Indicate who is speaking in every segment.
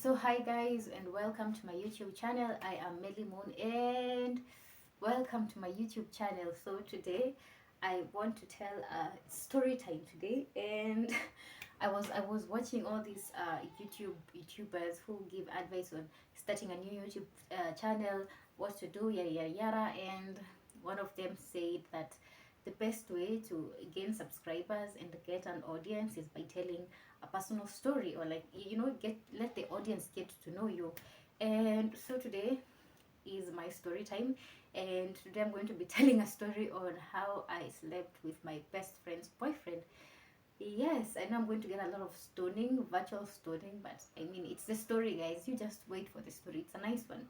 Speaker 1: So hi guys, and welcome to my YouTube channel. I am Melly Moon, and welcome to my YouTube channel. So today I want to tell a story time today, and I was watching all these YouTubers who give advice on starting a new YouTube channel, what to do, yada yada yada, and one of them said that the best way to gain subscribers and get an audience is by telling a personal story, or like, get let the audience get to know you. And so today is my story time, and today I'm going to be telling a story on how I slept with my best friend's boyfriend. Yes, I know I'm going to get a lot of stoning, virtual stoning, but I mean, it's the story, guys. You just wait for the story. It's a nice one.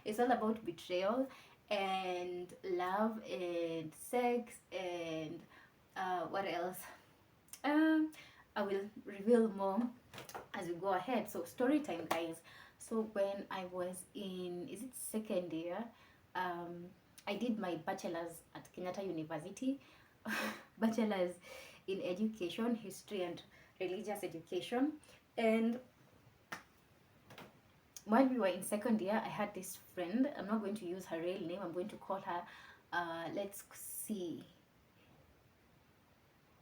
Speaker 1: It's all about betrayal and love and sex and what else? Um, I will reveal more as we go ahead. So story time, guys. So when I was in, is it second year? Um, I did my bachelor's at Kenyatta University, bachelor's in education, history, and religious education. And while we were in second year, I had this friend. I'm not going to use her real name. I'm going to call her, let's see,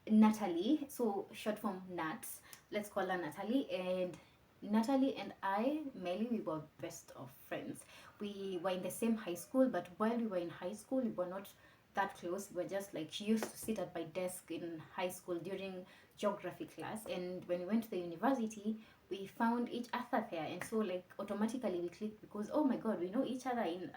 Speaker 1: Natalie. So short form Nats. Let's call her Natalie. And Natalie and I, Melly, we were best of friends. We were in the same high school, but while we were in high school, we were not that close. We were just like, she used to sit at my desk in high school during geography class, and when we went to the university, we found each other there, and so like automatically we clicked because, oh my god, we know each other in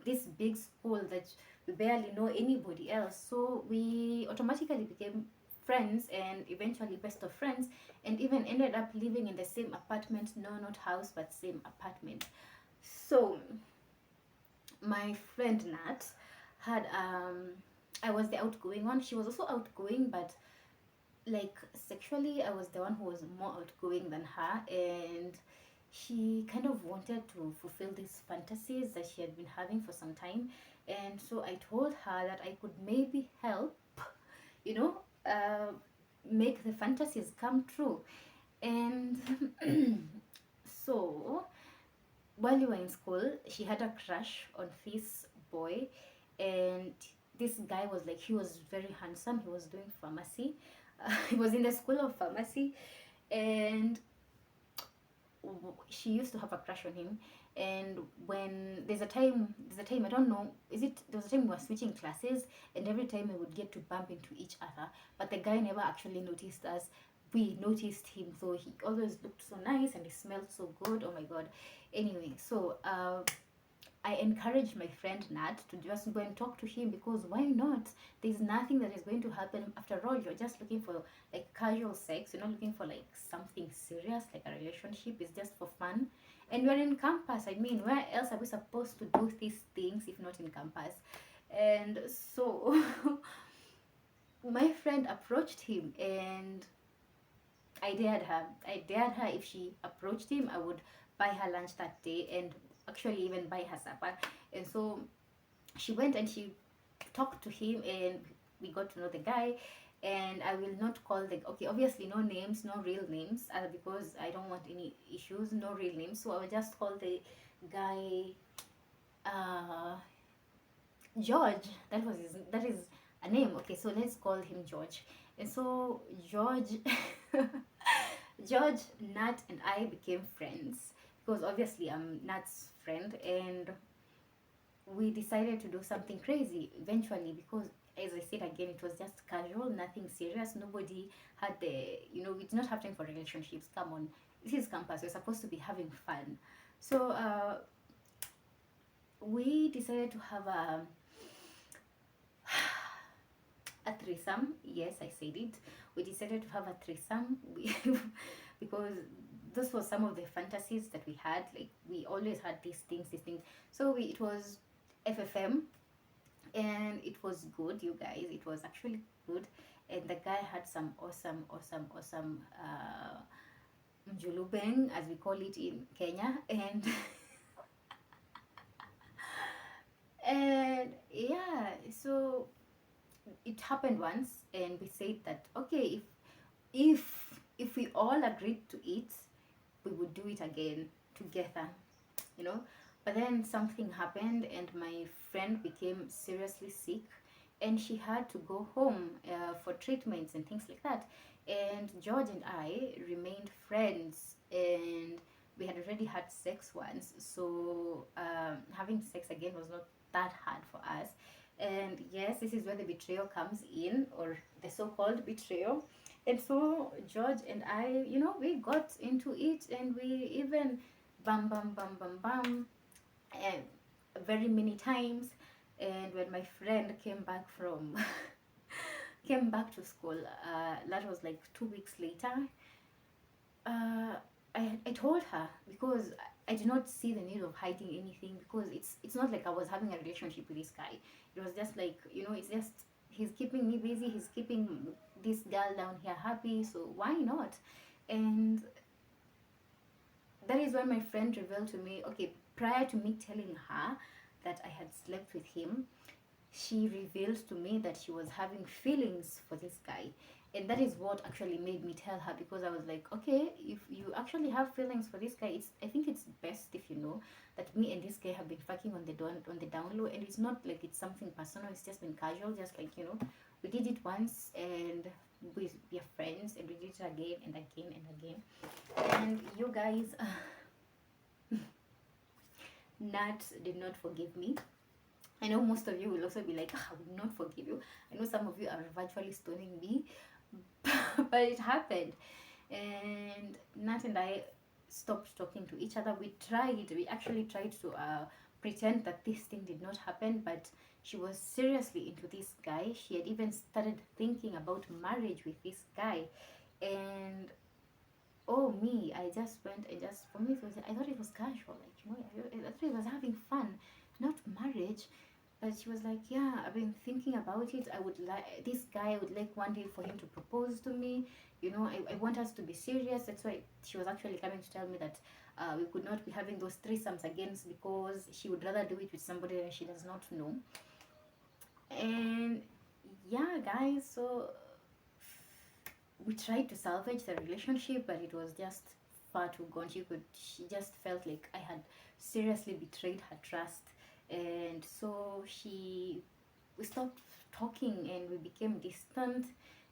Speaker 1: this big school that we barely know anybody else. So we automatically became friends, and eventually best of friends, and even ended up living in the same apartment. No, not house, but same apartment. So my friend Nat had I was the outgoing one. She was also outgoing, but like sexually I was the one who was more outgoing than her, and she kind of wanted to fulfill these fantasies that she had been having for some time. And so I told her that I could maybe help, you know uh, make the fantasies come true. And so while we were in school, she had a crush on this boy, and this guy was like, he was very handsome. He was doing pharmacy. He was in the school of pharmacy, and she used to have a crush on him. And when there's a time, I don't know, is it there was a time we were switching classes, and every time we would get to bump into each other, but the guy never actually noticed us. We noticed him, so he always looked so nice and he smelled so good. Oh my god. Anyway, so I encouraged my friend Nat to just go and talk to him, because why not? There's nothing that is going to happen. After all, you're just looking for like casual sex. You're not looking for like something serious like a relationship. It's just for fun. And we're in campus. I mean, where else are we supposed to do these things if not in campus? And so my friend approached him, and I dared her. I dared her, if she approached him, I would buy her lunch that day, and actually even buy her supper. And so she went and she talked to him, and we got to know the guy. And I will not call the, okay, obviously no names, no real names, because I don't want any issues. No real names, so I will just call the guy uh George. That is a name. Okay, so let's call him George. And so George George, Nat, and I became friends, because obviously I'm Nat's friend, and we decided to do something crazy eventually, because, as I said again, it was just casual, nothing serious. Nobody had the, we did not have time for relationships. Come on, this is campus. We're supposed to be having fun. So we decided to have a threesome. Yes, I said it. We decided to have a threesome. Because this was some of the fantasies that we had. Like, we always had these things. So it was FFM, and it was good, you guys. It was actually good. And the guy had some awesome mjulubeng, as we call it in Kenya. And and yeah, so it happened once, and we said that, okay, if if we all agreed to it, we would do it again together, you know. But then something happened, and my friend became seriously sick, and she had to go home for treatments and things like that. And George and I remained friends, and we had already had sex once, so having sex again was not that hard for us. And yes, this is where the betrayal comes in, or the so-called betrayal. And so George and I, you know, we got into it, and we even bam bam bam bam bam, and very many times. And when my friend came back from came back to school, that was like 2 weeks later. uh, I told her, because I did not see the need of hiding anything, because it's not like I was having a relationship with this guy. It was just like, you know, it's just he's keeping me busy, he's keeping this girl down here happy, so why not? And that is when my friend revealed to me, okay, prior to me telling her that I had slept with him, she revealed to me that she was having feelings for this guy. And that is what actually made me tell her, because I was like, okay, if you actually have feelings for this guy, it's, I think it's best if you know that me and this guy have been fucking on the down low, and it's not like it's something personal, it's just been casual, just like, you know, we did it once, and we are friends, and we did it again and again and again. And you guys, Nat did not forgive me. I know most of you will also be like, "Ah, I will not forgive you." I know some of you are virtually stoning me, but it happened. And Nat and I stopped talking to each other. We actually tried to pretend that this thing did not happen, but she was seriously into this guy. She had even started thinking about marriage with this guy. And oh, me, I just went and just, for me, it was, I thought it was casual, like, you know, I thought it was having fun, not marriage. But she was like, yeah, I've been thinking about it. I would like this guy. I would like one day for him to propose to me. You know, I want us to be serious. That's why she was actually coming to tell me that we could not be having those threesomes again, because she would rather do it with somebody that she does not know. And yeah, guys, so we tried to salvage the relationship, but it was just far too gone. She just felt like I had seriously betrayed her trust. And so we stopped talking, and we became distant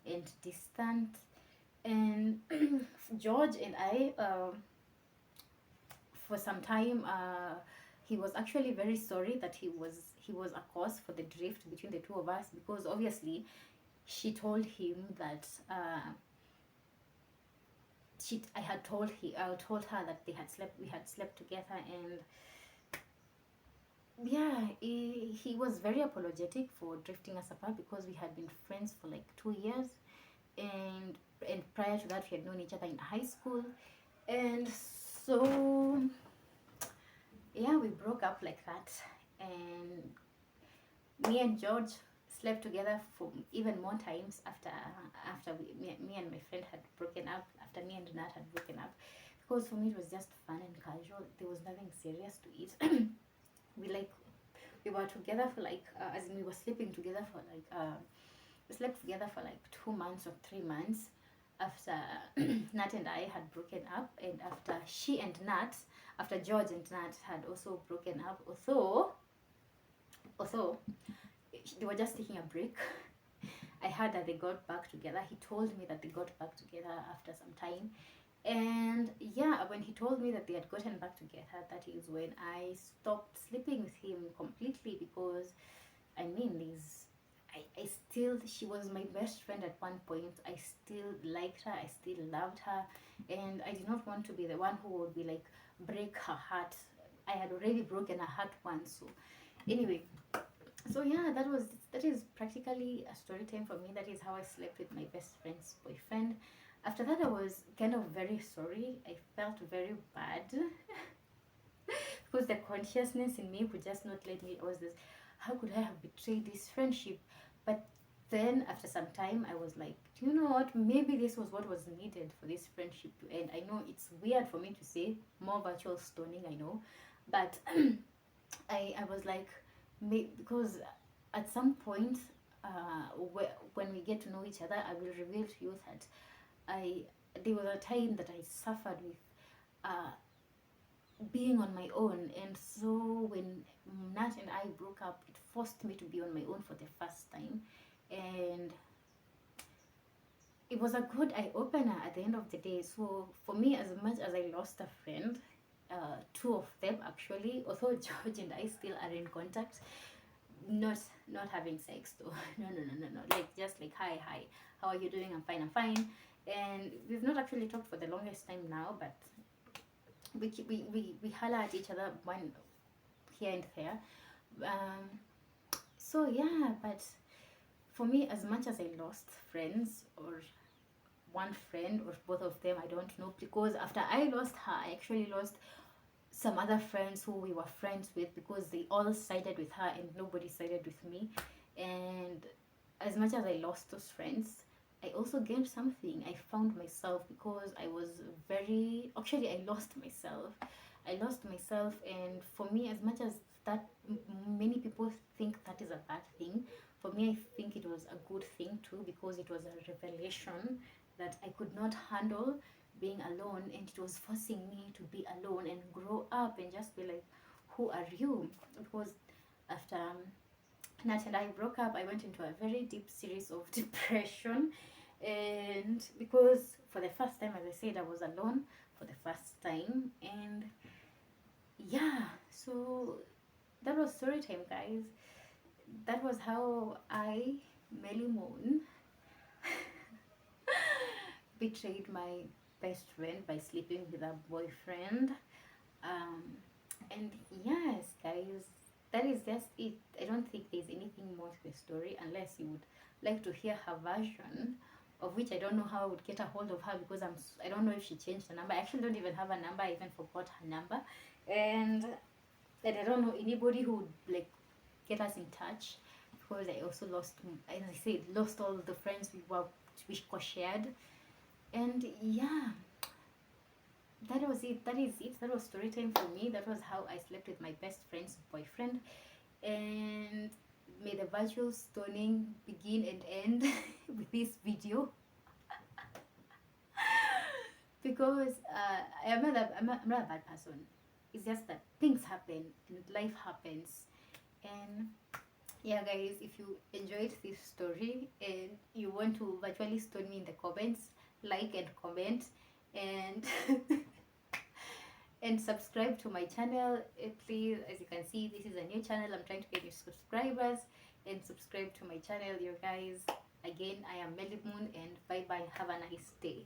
Speaker 1: and distant. And George and I, for some time, he was actually very sorry that he was a cause for the drift between the two of us, because obviously she told him that I told her that we had slept together. And yeah, he was very apologetic for drifting us apart, because we had been friends for like 2 years. And prior to that, we had known each other in high school. And so yeah, we broke up like that. And me and George slept together for even more times after me and my friend had broken up, after me and Nat had broken up, because for me it was just fun and casual. There was nothing serious to it. we like we were together for like as in we were sleeping together for like we slept together for like 2 months or 3 months after Nat and I had broken up, and after George and Nat had also broken up, although they were just taking a break. I heard that they got back together. He told me that they got back together after some time. And yeah, when he told me that they had gotten back together, that is when I stopped sleeping with him completely, because I mean, I still, she was my best friend at one point. I still liked her, I still loved her, and I did not want to be the one who would be like break her heart. I had already broken her heart once. So anyway, so yeah, that is practically a story time for me. That is how I slept with my best friend's boyfriend. After that, I was kind of very sorry. I felt very bad because the consciousness in me would just not let me. I was this, how could I have betrayed this friendship? But then after some time, I was like, do you know what? Maybe this was what was needed for this friendship to end. I know it's weird for me to say, more virtual stoning, I know, but I was like, because at some point, when we get to know each other, I will reveal to you that I there was a time that I suffered with uh, being on my own, and so when Nat and I broke up, it forced me to be on my own for the first time, and it was a good eye opener at the end of the day. So for me, as much as I lost a friend, two of them actually, although George and I still are in contact, not not having sex though. No. Like just like hi, how are you doing? I'm fine. And we've not actually talked for the longest time now, but we holler at each other one here and there. Um, so yeah, but for me, as much as I lost friends, or one friend or both of them, I don't know, because after I lost her, I actually lost some other friends who we were friends with, because they all sided with her and nobody sided with me. And as much as I lost those friends, I also gained something. I found myself, because I was very, actually I lost myself. I lost myself, and for me, as much as that many people think that is a bad thing, for me I think it was a good thing too, because it was a revelation that I could not handle being alone, and it was forcing me to be alone and grow up and just be like, who are you? Because after Nat and I broke up, I went into a very deep series of depression. And because for the first time, as I said, I was alone for the first time. And yeah, so that was story time, guys. That was how I, Melly Moon, betrayed my best friend by sleeping with a boyfriend. Um, and yes, guys, that is just it. I don't think there's anything more to the story, unless you would like to hear her version, of which I don't know how I would get a hold of her, because I don't know if she changed her number. I actually don't even have a number. I even forgot her number, and I don't know anybody who would like get us in touch, because I also lost, as I said, lost all the friends we shared. And yeah, that was it. That is it. That was story time for me. That was how I slept with my best friend's boyfriend. And may the virtual stoning begin and end with this video, because I'm not a bad person. It's just that things happen and life happens. And yeah, guys, if you enjoyed this story and you want to virtually stone me in the comments, like and comment, and and subscribe to my channel. Please, as you can see, this is a new channel. I'm trying to get new subscribers, and subscribe to my channel, you guys. Again, I am Melly Moon, and bye bye. Have a nice day.